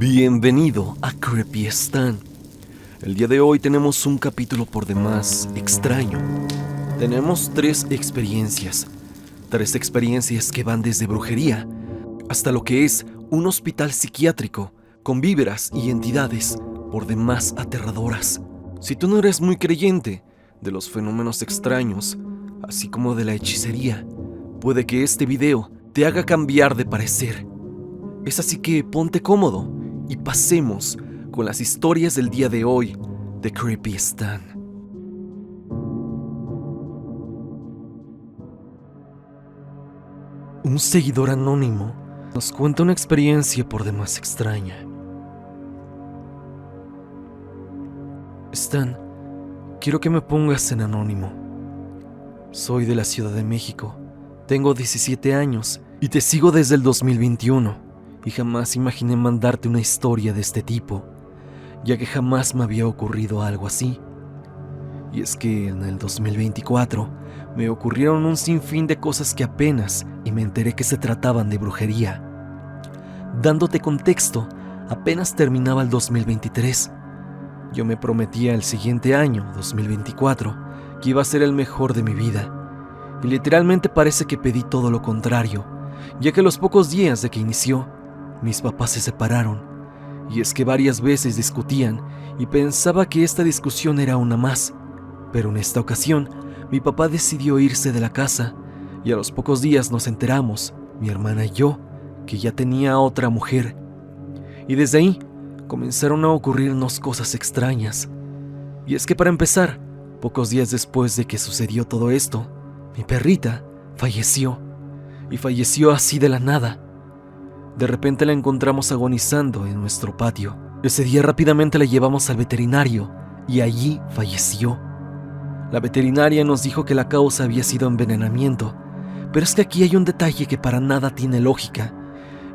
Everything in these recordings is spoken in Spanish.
Bienvenido a Creepy Stan. El día de hoy tenemos un capítulo por demás extraño. Tenemos tres experiencias que van desde brujería hasta lo que es un hospital psiquiátrico con víveras y entidades por demás aterradoras. Si tú no eres muy creyente de los fenómenos extraños, así como de la hechicería, puede que este video te haga cambiar de parecer. Es así que ponte cómodo y pasemos con las historias del día de hoy de Creepy Stan. Un seguidor anónimo nos cuenta una experiencia por demás extraña. Stan, quiero que me pongas en anónimo. Soy de la Ciudad de México, tengo 17 años y te sigo desde el 2021. Y jamás imaginé mandarte una historia de este tipo, ya que jamás me había ocurrido algo así. Y es que en el 2024 me ocurrieron un sinfín de cosas que apenas y me enteré que se trataban de brujería. Dándote contexto, apenas terminaba el 2023. Yo me prometía el siguiente año, 2024, que iba a ser el mejor de mi vida. Y literalmente parece que pedí todo lo contrario, ya que a los pocos días de que inició, mis papás se separaron, y es que varias veces discutían y pensaba que esta discusión era una más, pero en esta ocasión mi papá decidió irse de la casa y a los pocos días nos enteramos, mi hermana y yo, que ya tenía otra mujer. Y desde ahí comenzaron a ocurrirnos cosas extrañas. Y es que para empezar, pocos días después de que sucedió todo esto, mi perrita falleció, y falleció así de la nada. De repente la encontramos agonizando en nuestro patio. Ese día rápidamente la llevamos al veterinario y allí falleció. La veterinaria nos dijo que la causa había sido envenenamiento, pero es que aquí hay un detalle que para nada tiene lógica.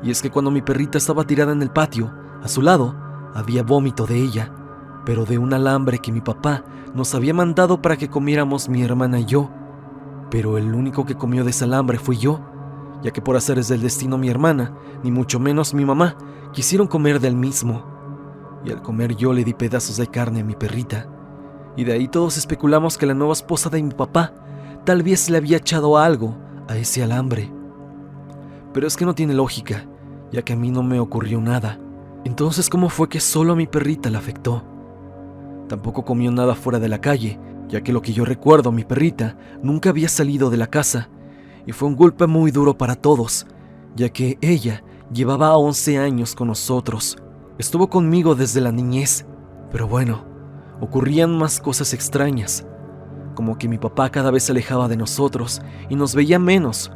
Y es que cuando mi perrita estaba tirada en el patio, a su lado había vómito de ella, pero de un alambre que mi papá nos había mandado para que comiéramos mi hermana y yo. Pero el único que comió de ese alambre fui yo, ya que por azares del destino mi hermana, ni mucho menos mi mamá, quisieron comer del mismo. Y al comer yo le di pedazos de carne a mi perrita. Y de ahí todos especulamos que la nueva esposa de mi papá tal vez le había echado algo a ese alambre. Pero es que no tiene lógica, ya que a mí no me ocurrió nada. Entonces, ¿cómo fue que solo a mi perrita la afectó? Tampoco comió nada fuera de la calle, ya que lo que yo recuerdo, mi perrita nunca había salido de la casa. Y fue un golpe muy duro para todos, ya que ella llevaba 11 años con nosotros. Estuvo conmigo desde la niñez, pero bueno, ocurrían más cosas extrañas, como que mi papá cada vez se alejaba de nosotros y nos veía menos.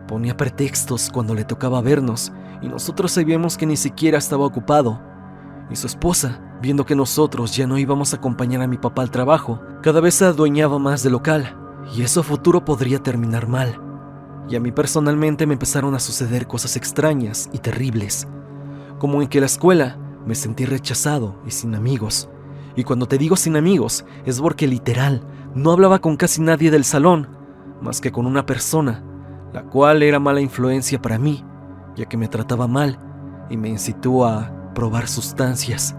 Ponía pretextos cuando le tocaba vernos y nosotros sabíamos que ni siquiera estaba ocupado. Y su esposa, viendo que nosotros ya no íbamos a acompañar a mi papá al trabajo, cada vez se adueñaba más del local, y eso a futuro podría terminar mal. Y a mí personalmente me empezaron a suceder cosas extrañas y terribles, como en que en la escuela me sentí rechazado y sin amigos. Y cuando te digo sin amigos, es porque literal no hablaba con casi nadie del salón, más que con una persona, la cual era mala influencia para mí, ya que me trataba mal y me incitó a probar sustancias.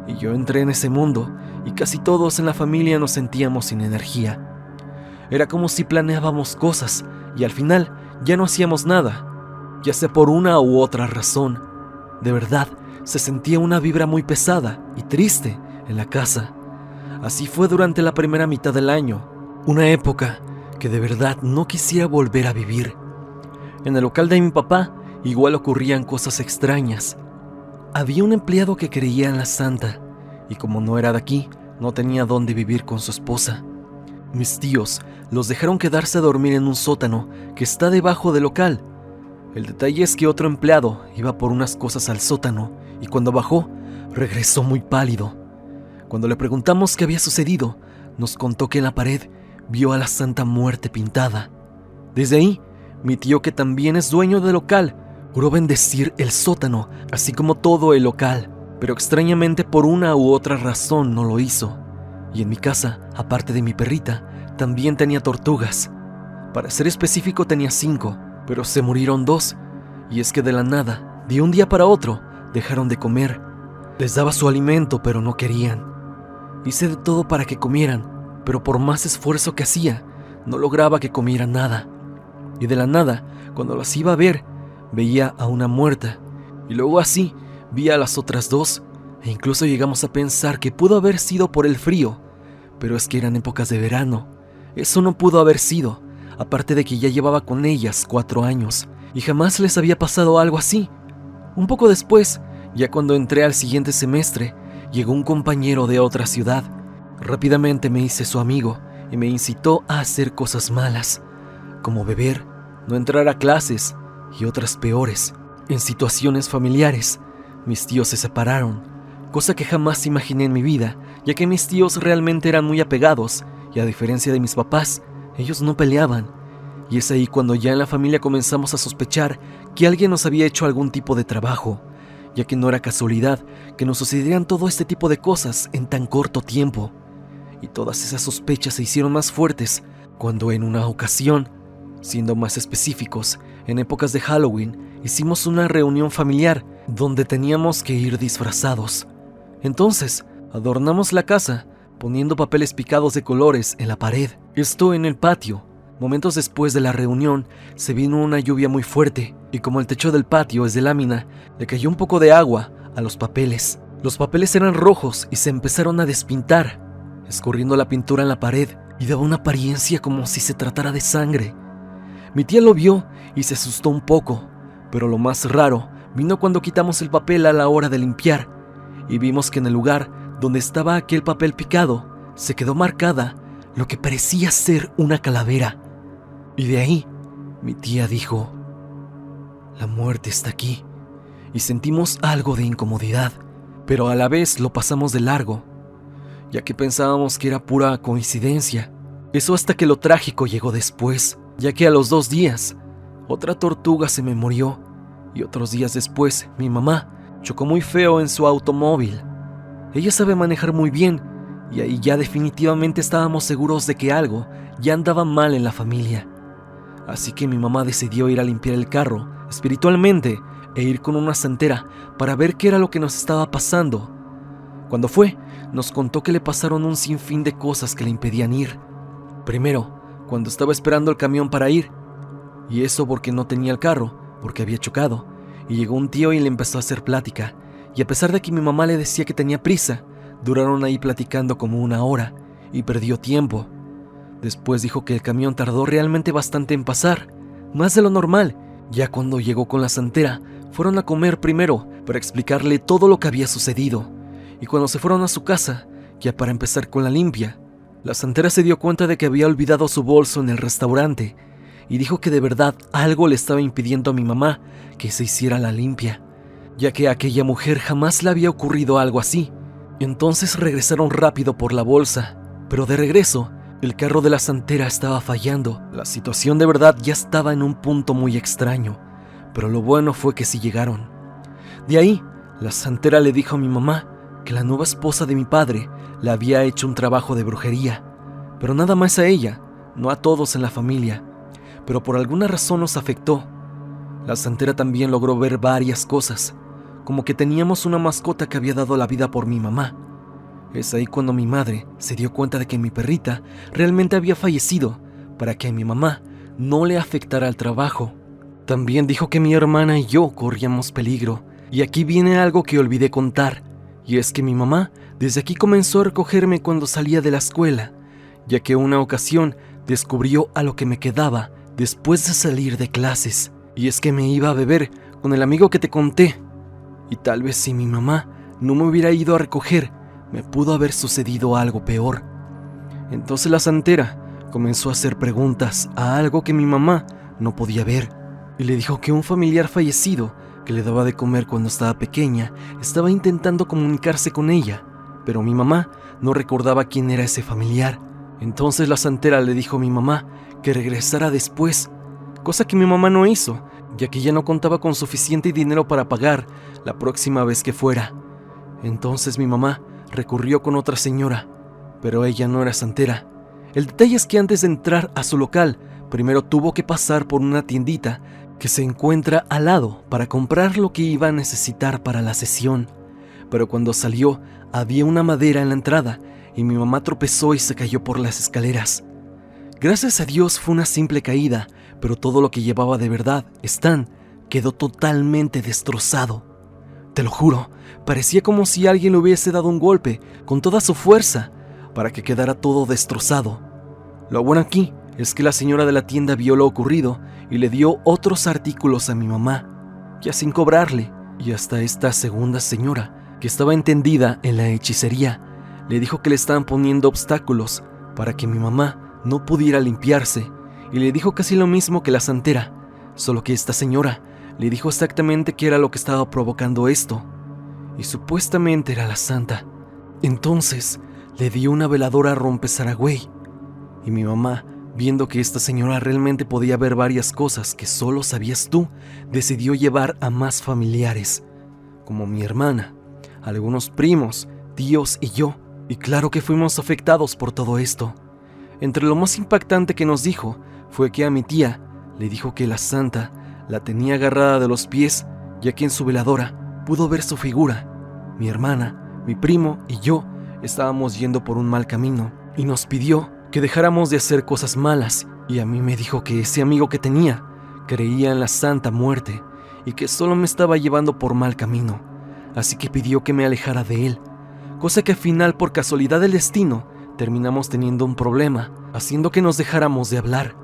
Y yo entré en ese mundo y casi todos en la familia nos sentíamos sin energía. Era como si planeábamos cosas y al final ya no hacíamos nada, ya sea por una u otra razón. De verdad, se sentía una vibra muy pesada y triste en la casa. Así fue durante la primera mitad del año, una época que de verdad no quisiera volver a vivir. En el local de mi papá igual ocurrían cosas extrañas. Había un empleado que creía en la santa y como no era de aquí, no tenía dónde vivir con su esposa. Mis tíos los dejaron quedarse a dormir en un sótano que está debajo del local. El detalle es que otro empleado iba por unas cosas al sótano y cuando bajó, regresó muy pálido. Cuando le preguntamos qué había sucedido, nos contó que en la pared vio a la Santa Muerte pintada. Desde ahí, mi tío, que también es dueño del local, juró bendecir el sótano, así como todo el local, pero extrañamente por una u otra razón no lo hizo. Y en mi casa, aparte de mi perrita, también tenía tortugas. Para ser específico tenía 5, pero se murieron 2. Y es que de la nada, de un día para otro, dejaron de comer. Les daba su alimento, pero no querían. Hice de todo para que comieran, pero por más esfuerzo que hacía, no lograba que comieran nada. Y de la nada, cuando las iba a ver, veía a una muerta. Y luego así, vi a las otras dos, e incluso llegamos a pensar que pudo haber sido por el frío. Pero es que eran épocas de verano. Eso no pudo haber sido, aparte de que ya llevaba con ellas 4 años, y jamás les había pasado algo así. Un poco después, ya cuando entré al siguiente semestre, llegó un compañero de otra ciudad. Rápidamente me hice su amigo y me incitó a hacer cosas malas, como beber, no entrar a clases y otras peores. En situaciones familiares, mis tíos se separaron, cosa que jamás imaginé en mi vida, ya que mis tíos realmente eran muy apegados y a diferencia de mis papás, ellos no peleaban. Y es ahí cuando ya en la familia comenzamos a sospechar que alguien nos había hecho algún tipo de trabajo, ya que no era casualidad que nos sucedieran todo este tipo de cosas en tan corto tiempo. Y todas esas sospechas se hicieron más fuertes cuando en una ocasión, siendo más específicos, en épocas de Halloween, hicimos una reunión familiar donde teníamos que ir disfrazados. Entonces, adornamos la casa poniendo papeles picados de colores en la pared. Esto en el patio. Momentos después de la reunión, se vino una lluvia muy fuerte y como el techo del patio es de lámina, le cayó un poco de agua a los papeles. Los papeles eran rojos y se empezaron a despintar, escurriendo la pintura en la pared y daba una apariencia como si se tratara de sangre. Mi tía lo vio y se asustó un poco, pero lo más raro vino cuando quitamos el papel a la hora de limpiar y vimos que en el lugar donde estaba aquel papel picado se quedó marcada lo que parecía ser una calavera. Y de ahí, mi tía dijo: la muerte está aquí. Y sentimos algo de incomodidad, pero a la vez lo pasamos de largo, ya que pensábamos que era pura coincidencia. Eso hasta que lo trágico llegó después, ya que a los 2 días, otra tortuga se me murió, y otros días después, mi mamá chocó muy feo en su automóvil. Ella sabe manejar muy bien, y ahí ya definitivamente estábamos seguros de que algo ya andaba mal en la familia. Así que mi mamá decidió ir a limpiar el carro espiritualmente e ir con una santera para ver qué era lo que nos estaba pasando. Cuando fue, nos contó que le pasaron un sinfín de cosas que le impedían ir. Primero, cuando estaba esperando el camión para ir, y eso porque no tenía el carro, porque había chocado, y llegó un tío y le empezó a hacer plática, y a pesar de que mi mamá le decía que tenía prisa, duraron ahí platicando como 1 hora, y perdió tiempo. Después dijo que el camión tardó realmente bastante en pasar, más de lo normal. Ya cuando llegó con la santera, fueron a comer primero para explicarle todo lo que había sucedido. Y cuando se fueron a su casa, ya para empezar con la limpia, la santera se dio cuenta de que había olvidado su bolso en el restaurante y dijo que de verdad algo le estaba impidiendo a mi mamá que se hiciera la limpia, ya que a aquella mujer jamás le había ocurrido algo así. Entonces regresaron rápido por la bolsa, pero de regreso, el carro de la santera estaba fallando. La situación de verdad ya estaba en un punto muy extraño, pero lo bueno fue que sí llegaron. De ahí, la santera le dijo a mi mamá que la nueva esposa de mi padre le había hecho un trabajo de brujería, pero nada más a ella, no a todos en la familia, pero por alguna razón nos afectó. La santera también logró ver varias cosas, como que teníamos una mascota que había dado la vida por mi mamá. Es ahí cuando mi madre se dio cuenta de que mi perrita realmente había fallecido para que a mi mamá no le afectara el trabajo. También dijo que mi hermana y yo corríamos peligro. Y aquí viene algo que olvidé contar, y es que mi mamá desde aquí comenzó a recogerme cuando salía de la escuela, ya que una ocasión descubrió a lo que me quedaba después de salir de clases. Y es que me iba a beber con el amigo que te conté. Y tal vez si mi mamá no me hubiera ido a recoger, me pudo haber sucedido algo peor. Entonces la santera comenzó a hacer preguntas a algo que mi mamá no podía ver, y le dijo que un familiar fallecido que le daba de comer cuando estaba pequeña estaba intentando comunicarse con ella, pero mi mamá no recordaba quién era ese familiar. Entonces la santera le dijo a mi mamá que regresara después, cosa que mi mamá no hizo, ya que ya no contaba con suficiente dinero para pagar la próxima vez que fuera. Entonces mi mamá recurrió con otra señora, pero ella no era santera. El detalle es que antes de entrar a su local, primero tuvo que pasar por una tiendita que se encuentra al lado para comprar lo que iba a necesitar para la sesión. Pero cuando salió, había una madera en la entrada y mi mamá tropezó y se cayó por las escaleras. Gracias a Dios fue una simple caída, pero todo lo que llevaba de verdad, Stan, quedó totalmente destrozado. Te lo juro, parecía como si alguien le hubiese dado un golpe con toda su fuerza para que quedara todo destrozado. Lo bueno aquí es que la señora de la tienda vio lo ocurrido y le dio otros artículos a mi mamá, ya sin cobrarle, y hasta esta segunda señora, que estaba entendida en la hechicería, le dijo que le estaban poniendo obstáculos para que mi mamá no pudiera limpiarse, y le dijo casi lo mismo que la santera, solo que esta señora le dijo exactamente qué era lo que estaba provocando esto, y supuestamente era la santa. Entonces le dio una veladora rompezaragüey, y mi mamá, viendo que esta señora realmente podía ver varias cosas que solo sabías tú, decidió llevar a más familiares, como mi hermana, algunos primos, tíos y yo, y claro que fuimos afectados por todo esto. Entre lo más impactante que nos dijo fue que a mi tía le dijo que la santa la tenía agarrada de los pies, ya que en su veladora pudo ver su figura. Mi hermana, mi primo y yo estábamos yendo por un mal camino y nos pidió que dejáramos de hacer cosas malas, y a mí me dijo que ese amigo que tenía creía en la Santa Muerte y que solo me estaba llevando por mal camino, así que pidió que me alejara de él, cosa que al final, por casualidad del destino, terminamos teniendo un problema, haciendo que nos dejáramos de hablar.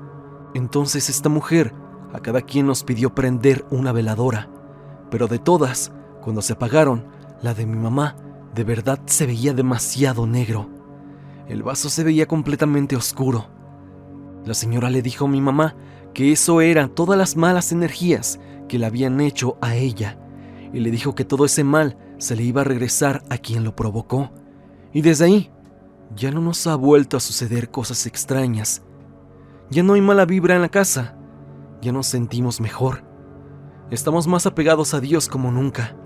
Entonces esta mujer a cada quien nos pidió prender una veladora, pero de todas, cuando se apagaron, la de mi mamá de verdad se veía demasiado negro. El vaso se veía completamente oscuro. La señora le dijo a mi mamá que eso eran todas las malas energías que le habían hecho a ella, y le dijo que todo ese mal se le iba a regresar a quien lo provocó. Y desde ahí ya no nos ha vuelto a suceder cosas extrañas. Ya no hay mala vibra en la casa. Ya nos sentimos mejor. Estamos más apegados a Dios como nunca.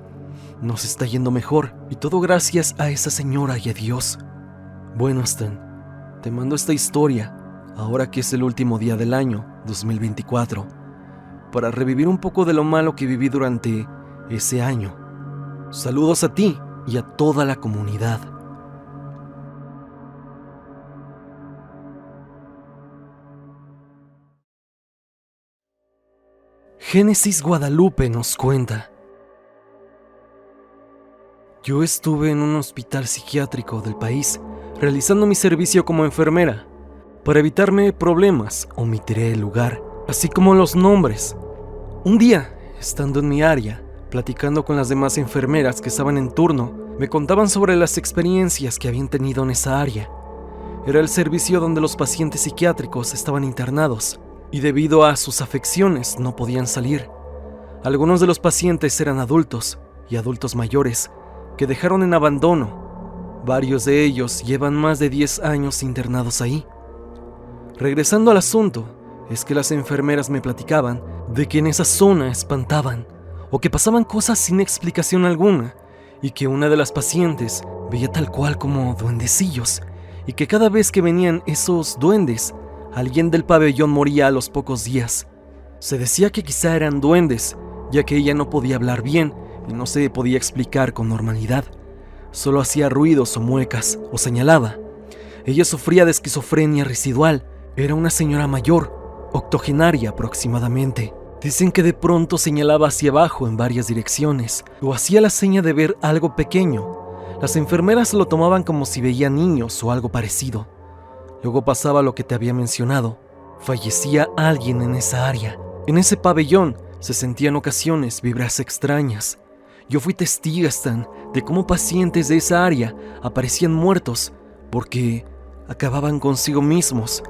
Nos está yendo mejor, y todo gracias a esa señora y a Dios. Bueno, Stan, te mando esta historia ahora que es el último día del año 2024, para revivir un poco de lo malo que viví durante ese año. Saludos a ti y a toda la comunidad. Génesis Guadalupe nos cuenta: yo estuve en un hospital psiquiátrico del país realizando mi servicio como enfermera. Para evitarme problemas, omitiré el lugar, así como los nombres. Un día, estando en mi área, platicando con las demás enfermeras que estaban en turno, me contaban sobre las experiencias que habían tenido en esa área. Era el servicio donde los pacientes psiquiátricos estaban internados, y debido a sus afecciones no podían salir. Algunos de los pacientes eran adultos, y adultos mayores, que dejaron en abandono. Varios de ellos llevan más de 10 años internados ahí. Regresando al asunto, es que las enfermeras me platicaban de que en esa zona espantaban, o que pasaban cosas sin explicación alguna, y que una de las pacientes veía tal cual como duendecillos, y que cada vez que venían esos duendes, alguien del pabellón moría a los pocos días. Se decía que quizá eran duendes, ya que ella no podía hablar bien y no se podía explicar con normalidad. Solo hacía ruidos o muecas, o señalaba. Ella sufría de esquizofrenia residual. Era una señora mayor, octogenaria aproximadamente. Dicen que de pronto señalaba hacia abajo en varias direcciones, o hacía la seña de ver algo pequeño. Las enfermeras lo tomaban como si veían niños o algo parecido. Luego pasaba lo que te había mencionado. Fallecía alguien en esa área. En ese pabellón se sentían ocasiones vibras extrañas. Yo fui testigo, Stan, de cómo pacientes de esa área aparecían muertos porque acababan consigo mismos,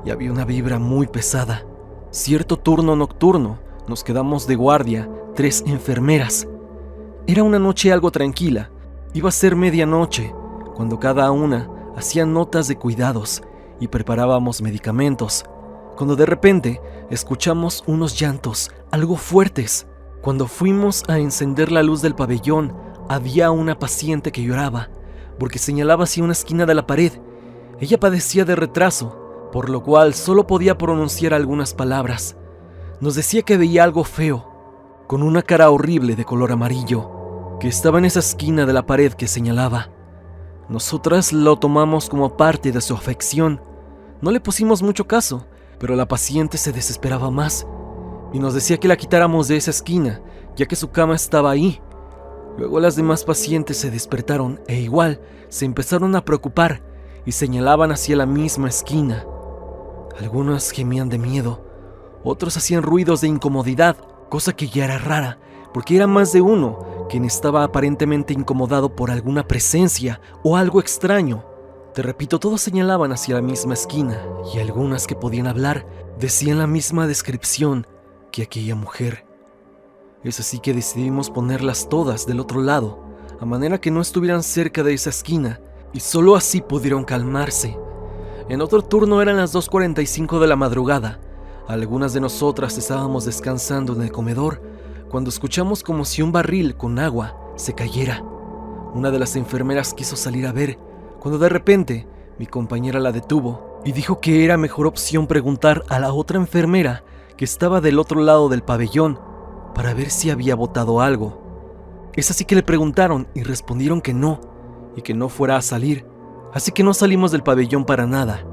y había una vibra muy pesada. Cierto turno nocturno nos quedamos de guardia 3 enfermeras. Era una noche algo tranquila. Iba a ser medianoche cuando cada una hacía notas de cuidados y preparábamos medicamentos, cuando de repente escuchamos unos llantos algo fuertes. Cuando fuimos a encender la luz del pabellón, había una paciente que lloraba porque señalaba hacia una esquina de la pared. Ella padecía de retraso, por lo cual solo podía pronunciar algunas palabras. Nos decía que veía algo feo, con una cara horrible de color amarillo, que estaba en esa esquina de la pared que señalaba. Nosotras lo tomamos como parte de su afección. No le pusimos mucho caso, pero la paciente se desesperaba más y nos decía que la quitáramos de esa esquina, ya que su cama estaba ahí. Luego las demás pacientes se despertaron e igual se empezaron a preocupar y señalaban hacia la misma esquina. Algunas gemían de miedo, otros hacían ruidos de incomodidad, cosa que ya era rara, porque era más de uno quien estaba aparentemente incomodado por alguna presencia o algo extraño. Te repito, todos señalaban hacia la misma esquina y algunas que podían hablar decían la misma descripción que aquella mujer. Es así que decidimos ponerlas todas del otro lado, a manera que no estuvieran cerca de esa esquina, y solo así pudieron calmarse. En otro turno eran las 2:45 de la madrugada. Algunas de nosotras estábamos descansando en el comedor cuando escuchamos como si un barril con agua se cayera. Una de las enfermeras quiso salir a ver, cuando de repente mi compañera la detuvo y dijo que era mejor opción preguntar a la otra enfermera que estaba del otro lado del pabellón para ver si había botado algo. Es así que le preguntaron y respondieron que no, y que no fuera a salir, así que no salimos del pabellón para nada.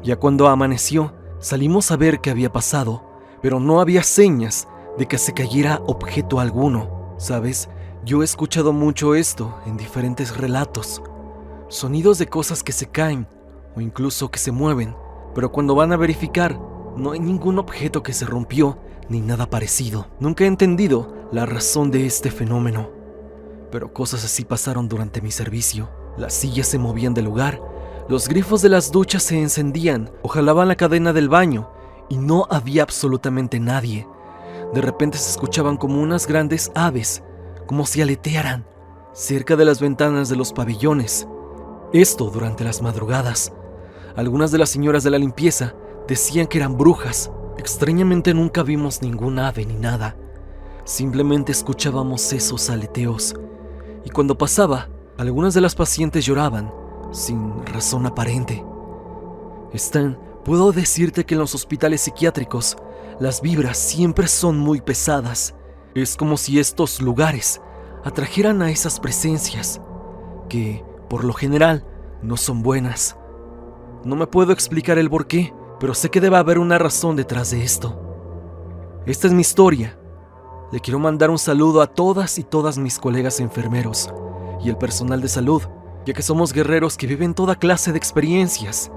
Ya cuando amaneció, salimos a ver qué había pasado, pero no había señas de que se cayera objeto alguno. ¿Sabes? Yo he escuchado mucho esto en diferentes relatos. Sonidos de cosas que se caen o incluso que se mueven, pero cuando van a verificar, no hay ningún objeto que se rompió ni nada parecido. Nunca he entendido la razón de este fenómeno, pero cosas así pasaron durante mi servicio. Las sillas se movían del lugar, los grifos de las duchas se encendían o jalaban la cadena del baño y no había absolutamente nadie. De repente se escuchaban como unas grandes aves, como si aletearan, cerca de las ventanas de los pabellones. Esto durante las madrugadas. Algunas de las señoras de la limpieza decían que eran brujas. Extrañamente nunca vimos ningún ave ni nada. Simplemente escuchábamos esos aleteos. Y cuando pasaba, algunas de las pacientes lloraban, sin razón aparente. Stan, puedo decirte que en los hospitales psiquiátricos, las vibras siempre son muy pesadas. Es como si estos lugares atrajeran a esas presencias, que, por lo general, no son buenas. No me puedo explicar el por qué, pero sé que debe haber una razón detrás de esto. Esta es mi historia. Le quiero mandar un saludo a todas y todas mis colegas enfermeros y el personal de salud, ya que somos guerreros que viven toda clase de experiencias,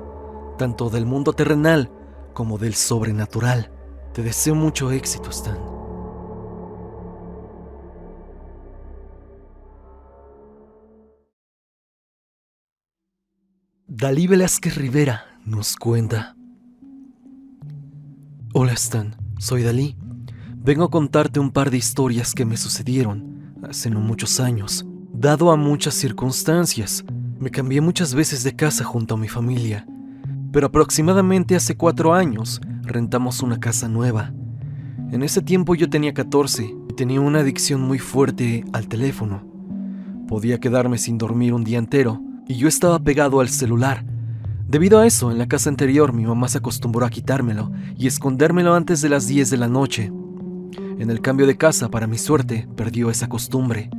tanto del mundo terrenal como del sobrenatural. Te deseo mucho éxito, Stan. Dalí Velázquez Rivera nos cuenta: Hola Stan, soy Dalí. Vengo a contarte un par de historias que me sucedieron hace no muchos años. Dado a muchas circunstancias, me cambié muchas veces de casa junto a mi familia, pero aproximadamente hace 4 años rentamos una casa nueva. En ese tiempo yo tenía 14 y tenía una adicción muy fuerte al teléfono. Podía quedarme sin dormir un día entero y yo estaba pegado al celular. Debido a eso, en la casa anterior mi mamá se acostumbró a quitármelo y escondérmelo antes de las 10 de la noche. En el cambio de casa, para mi suerte, perdió esa costumbre.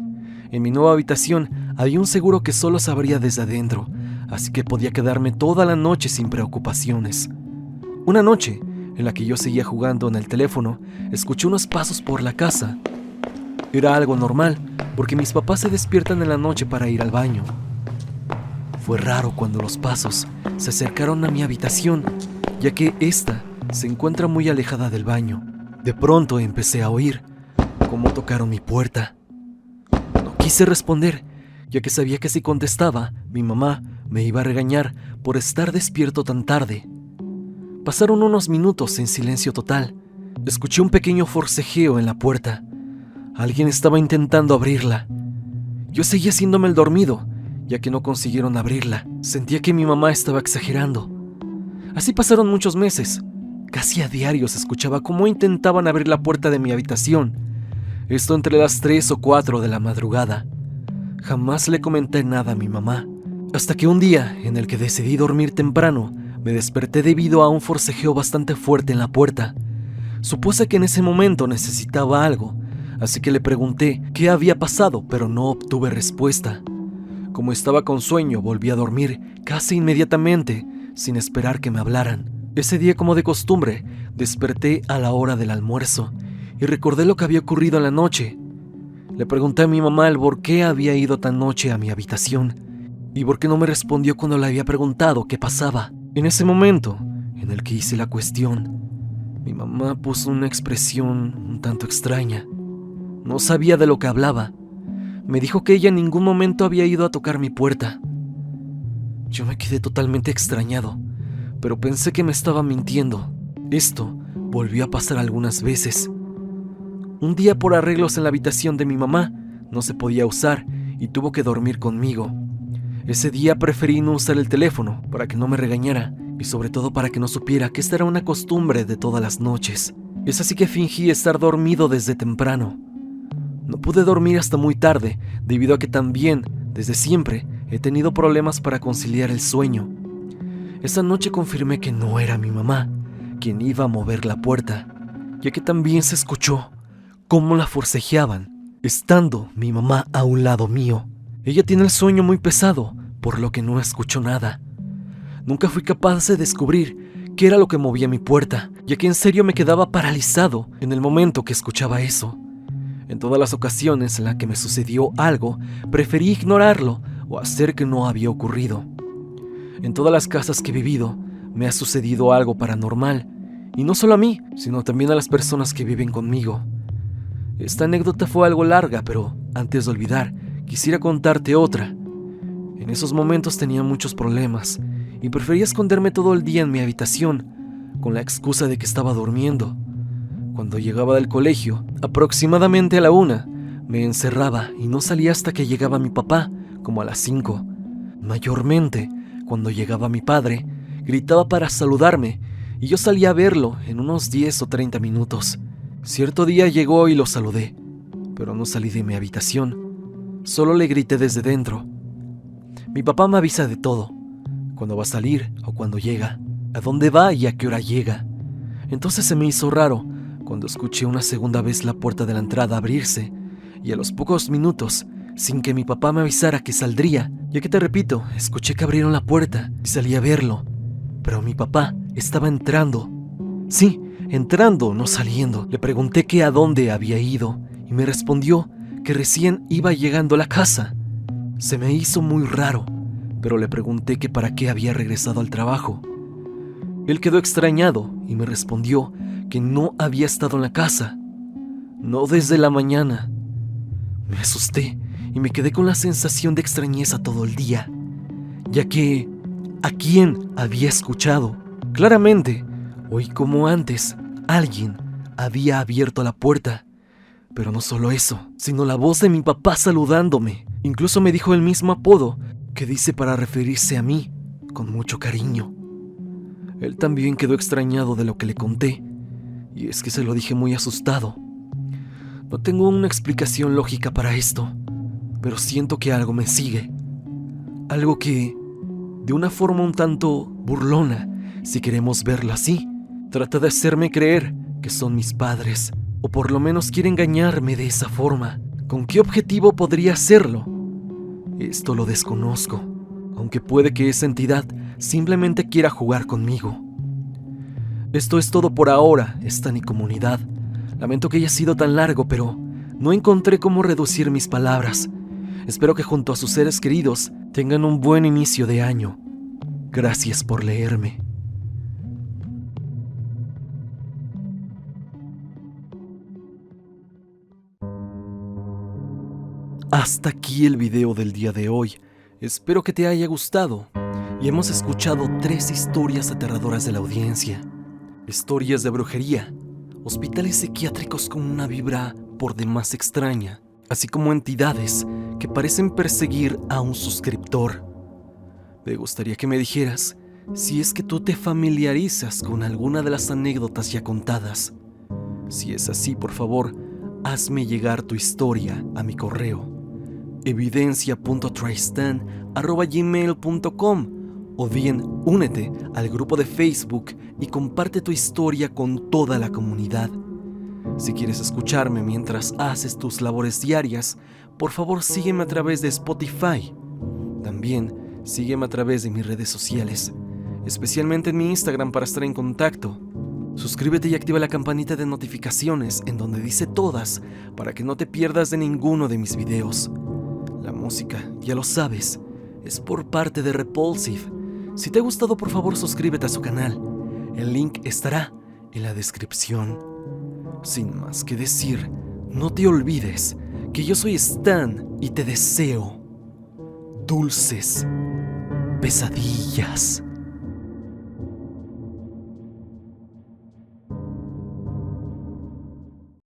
En mi nueva habitación había un seguro que solo se abría desde adentro, así que podía quedarme toda la noche sin preocupaciones. Una noche, en la que yo seguía jugando en el teléfono, escuché unos pasos por la casa. Era algo normal, porque mis papás se despiertan en la noche para ir al baño. Fue raro cuando los pasos se acercaron a mi habitación, ya que esta se encuentra muy alejada del baño. De pronto empecé a oír cómo tocaron mi puerta. No quise responder, ya que sabía que si contestaba, mi mamá me iba a regañar por estar despierto tan tarde. Pasaron unos minutos en silencio total. Escuché un pequeño forcejeo en la puerta. Alguien estaba intentando abrirla. Yo seguía haciéndome el dormido, ya que no consiguieron abrirla. Sentía que mi mamá estaba exagerando. Así pasaron muchos meses. Casi a diario se escuchaba cómo intentaban abrir la puerta de mi habitación. Esto entre las 3 o 4 de la madrugada. Jamás le comenté nada a mi mamá, hasta que un día, en el que decidí dormir temprano, me desperté debido a un forcejeo bastante fuerte en la puerta. Supuse que en ese momento necesitaba algo, así que le pregunté qué había pasado, pero no obtuve respuesta. Como estaba con sueño, volví a dormir casi inmediatamente, sin esperar que me hablaran. Ese día, como de costumbre, desperté a la hora del almuerzo y recordé lo que había ocurrido en la noche. Le pregunté a mi mamá el por qué había ido tan noche a mi habitación y por qué no me respondió cuando le había preguntado qué pasaba. En ese momento en el que hice la cuestión, mi mamá puso una expresión un tanto extraña. No sabía de lo que hablaba. Me dijo que ella en ningún momento había ido a tocar mi puerta. Yo me quedé totalmente extrañado, pero pensé que me estaba mintiendo. Esto volvió a pasar algunas veces. Un día, por arreglos en la habitación de mi mamá, no se podía usar y tuvo que dormir conmigo. Ese día preferí no usar el teléfono para que no me regañara y sobre todo para que no supiera que esta era una costumbre de todas las noches. Es así que fingí estar dormido desde temprano. No pude dormir hasta muy tarde debido a que también, desde siempre, he tenido problemas para conciliar el sueño. Esa noche confirmé que no era mi mamá quien iba a mover la puerta, ya que también se escuchó cómo la forcejeaban, estando mi mamá a un lado mío. Ella tiene el sueño muy pesado, por lo que no escuchó nada. Nunca fui capaz de descubrir qué era lo que movía mi puerta, ya que en serio me quedaba paralizado en el momento que escuchaba eso. En todas las ocasiones en las que me sucedió algo, preferí ignorarlo o hacer que no había ocurrido. En todas las casas que he vivido, me ha sucedido algo paranormal, y no solo a mí, sino también a las personas que viven conmigo. Esta anécdota fue algo larga, pero antes de olvidar, quisiera contarte otra. En esos momentos tenía muchos problemas, y prefería esconderme todo el día en mi habitación, con la excusa de que estaba durmiendo. Cuando llegaba del colegio, aproximadamente a la 1, me encerraba y no salía hasta que llegaba mi papá, como a las 5. Mayormente, cuando llegaba mi padre, gritaba para saludarme y yo salía a verlo en unos 10 o 30 minutos. Cierto día llegó y lo saludé, pero no salí de mi habitación. Solo le grité desde dentro. Mi papá me avisa de todo, cuándo va a salir o cuándo llega, a dónde va y a qué hora llega. Entonces se me hizo raro cuando escuché una segunda vez la puerta de la entrada abrirse y a los pocos minutos, sin que mi papá me avisara que saldría, ya que te repito, escuché que abrieron la puerta y salí a verlo, pero mi papá estaba entrando. Sí, entrando, no saliendo. Le pregunté que a dónde había ido y me respondió que recién iba llegando a la casa. Se me hizo muy raro, pero le pregunté que para qué había regresado al trabajo. Él quedó extrañado y me respondió que no había estado en la casa, no desde la mañana. Me asusté y me quedé con la sensación de extrañeza todo el día, ya que ¿a quién había escuchado? Claramente, oí como antes alguien había abierto la puerta, pero no solo eso, sino la voz de mi papá saludándome. Incluso me dijo el mismo apodo que dice para referirse a mí, con mucho cariño. Él también quedó extrañado de lo que le conté, y es que se lo dije muy asustado. No tengo una explicación lógica para esto, pero siento que algo me sigue. Algo que, de una forma un tanto burlona, si queremos verlo así, trata de hacerme creer que son mis padres, o por lo menos quiere engañarme de esa forma. ¿Con qué objetivo podría hacerlo? Esto lo desconozco, aunque puede que esa entidad simplemente quiera jugar conmigo. Esto es todo por ahora, Stan comunidad. Lamento que haya sido tan largo, pero no encontré cómo reducir mis palabras. Espero que junto a sus seres queridos tengan un buen inicio de año. Gracias por leerme. Hasta aquí el video del día de hoy. Espero que te haya gustado. Y hemos escuchado 3 historias aterradoras de la audiencia. Historias de brujería, hospitales psiquiátricos con una vibra por demás extraña, así como entidades que parecen perseguir a un suscriptor. Me gustaría que me dijeras si es que tú te familiarizas con alguna de las anécdotas ya contadas. Si es así, por favor, hazme llegar tu historia a mi correo evidencia.tristan@gmail.com O bien, únete al grupo de Facebook y comparte tu historia con toda la comunidad. Si quieres escucharme mientras haces tus labores diarias, por favor sígueme a través de Spotify. También sígueme a través de mis redes sociales, especialmente en mi Instagram para estar en contacto. Suscríbete y activa la campanita de notificaciones en donde dice todas para que no te pierdas de ninguno de mis videos. La música, ya lo sabes, es por parte de Repulsive. Si te ha gustado, por favor suscríbete a su canal. El link estará en la descripción. Sin más que decir, no te olvides que yo soy Stan y te deseo dulces pesadillas.